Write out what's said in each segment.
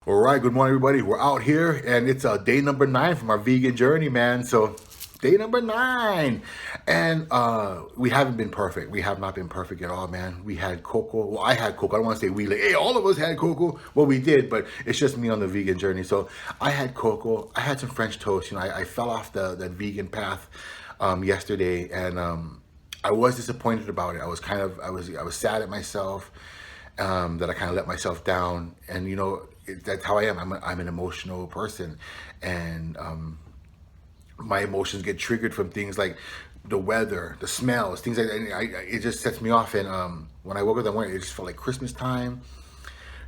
All right, good morning, everybody. We're out here, and it's day number 9 from our vegan journey, man. So, day number 9, and we haven't been perfect. We have not been perfect at all, man. We had cocoa. Well, I had cocoa. I don't want to say we. Like, hey, all of us had cocoa. Well, we did, but it's just me on the vegan journey. So, I had cocoa. I had some French toast. I fell off that vegan path yesterday, and I was disappointed about it. I was sad at myself that I kind of let myself down, and that's how I am. I'm an emotional person, and my emotions get triggered from things like the weather, the smells, things like that. And it just sets me off. And when I woke up that morning, it just felt like Christmas time.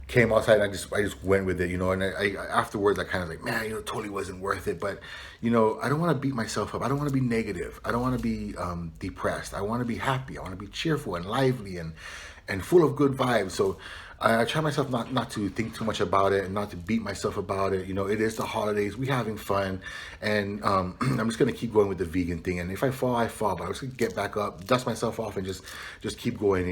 Came outside, and I just went with it, And afterwards, I kind of like, man, it totally wasn't worth it. But I don't want to beat myself up. I don't want to be negative. I don't want to be depressed. I want to be happy. I want to be cheerful and lively and full of good vibes. So I try myself not to think too much about it and not to beat myself about it. It is the holidays. We having fun, and I'm just gonna keep going with the vegan thing. And if I fall, I fall. But I'm just gonna get back up, dust myself off, and just keep going.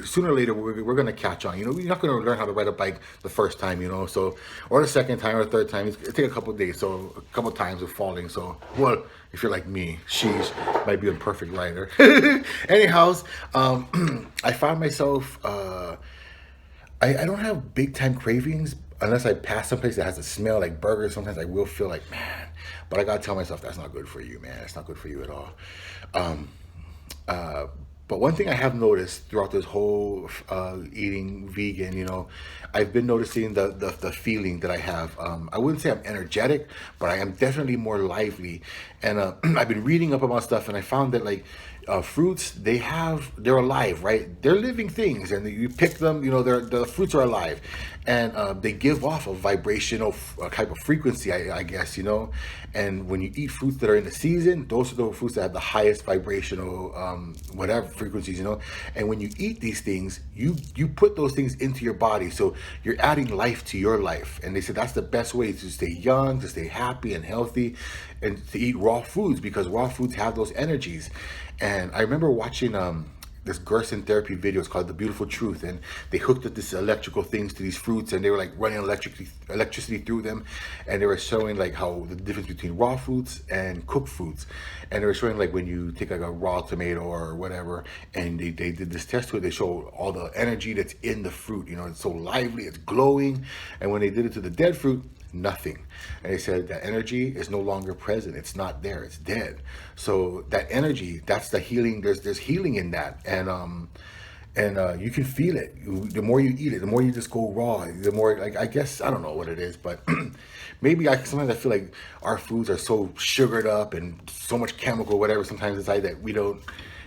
Sooner or later we're gonna catch on. We're not gonna learn how to ride a bike the first time. So or the second time or the third time. It take a couple of days, so a couple of times of falling. So well, if you're like me, sheesh, might be a perfect rider. Anyhow, I find myself. I don't have big time cravings unless I pass someplace that has a smell like burgers. Sometimes I will feel like, man, but I gotta tell myself that's not good for you, man. It's not good for you at all. Um, uh, but one thing I have noticed throughout this whole eating vegan, I've been noticing the feeling that I have. I wouldn't say I'm energetic, but I am definitely more lively. And I've been reading up about stuff, and I found that like fruits, they're alive, right? They're living things, and you pick them. The fruits are alive, and they give off a vibrational type of frequency, I guess. And when you eat fruits that are in the season, those are the fruits that have the highest vibrational whatever frequencies. And when you eat these things, you put those things into your body, so you're adding life to your life. And they said that's the best way to stay young, to stay happy and healthy, and to eat raw foods, because raw foods have those energies. And I remember watching this Gerson therapy video. It's called The Beautiful Truth, and they hooked up this electrical things to these fruits, and they were like running electricity through them, and they were showing like how the difference between raw foods and cooked foods. And they were showing like when you take like a raw tomato or whatever, and they did this test to it. They showed all the energy that's in the fruit. It's so lively, it's glowing. And when they did it to the dead fruit, nothing. And they said that energy is no longer present. It's not there. It's dead. So that energy, that's the healing. There's healing in that, and you can feel it. The more you eat it, the more you just go raw. The more, like, I guess, I don't know what it is, but maybe sometimes I feel like our foods are so sugared up and so much chemical, whatever. Sometimes inside that we don't,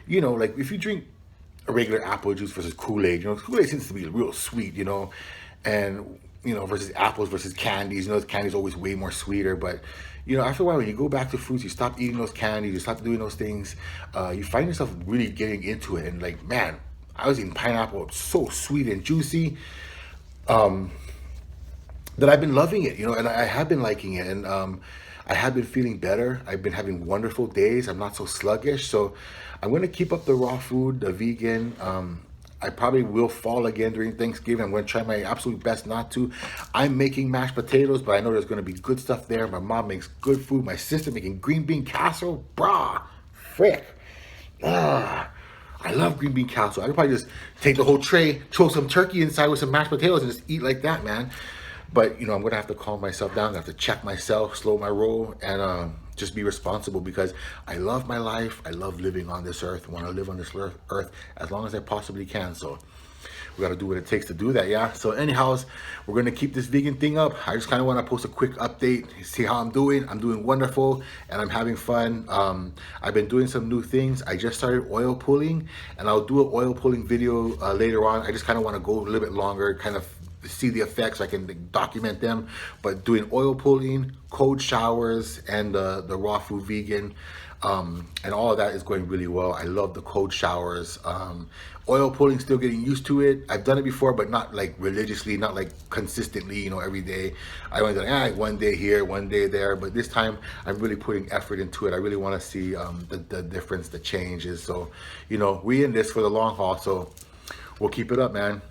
like if you drink a regular apple juice versus Kool-Aid, Kool-Aid seems to be real sweet, and versus apples versus candies. Candy's always way more sweeter. But after a while, when you go back to fruits, you stop eating those candies, you stop doing those things. You find yourself really getting into it, and like, man, I was eating pineapple, it's so sweet and juicy. That I've been loving it, and I have been liking it, and I have been feeling better. I've been having wonderful days. I'm not so sluggish, so I'm going to keep up the raw food, the vegan. I probably will fall again during Thanksgiving. I'm going to try my absolute best not to. I'm making mashed potatoes, but I know there's going to be good stuff there. My mom makes good food. My sister making green bean casserole. Brah, frick. I love green bean casserole. I could probably just take the whole tray, throw some turkey inside with some mashed potatoes, and just eat like that, man. But I'm gonna have to calm myself down. I have to check myself, slow my roll, and just be responsible, because I love my life. I love living on this earth. I want to live on this earth as long as I possibly can. So we got to do what it takes to do that, yeah. So anyhow, we're gonna keep this vegan thing up. I just kind of want to post a quick update, see how I'm doing. I'm doing wonderful, and I'm having fun. I've been doing some new things. I just started oil pulling, and I'll do an oil pulling video later on. I just kind of want to go a little bit longer, kind of see the effects. I can document them. But doing oil pulling, cold showers, and the raw food vegan, and all of that is going really well. I love the cold showers. Oil pulling, still getting used to it. I've done it before, but not like religiously, not like consistently, every day. I only done one day here, one day there, but this time I'm really putting effort into it. I really want to see the difference, the changes. So we in this for the long haul, so we'll keep it up, man.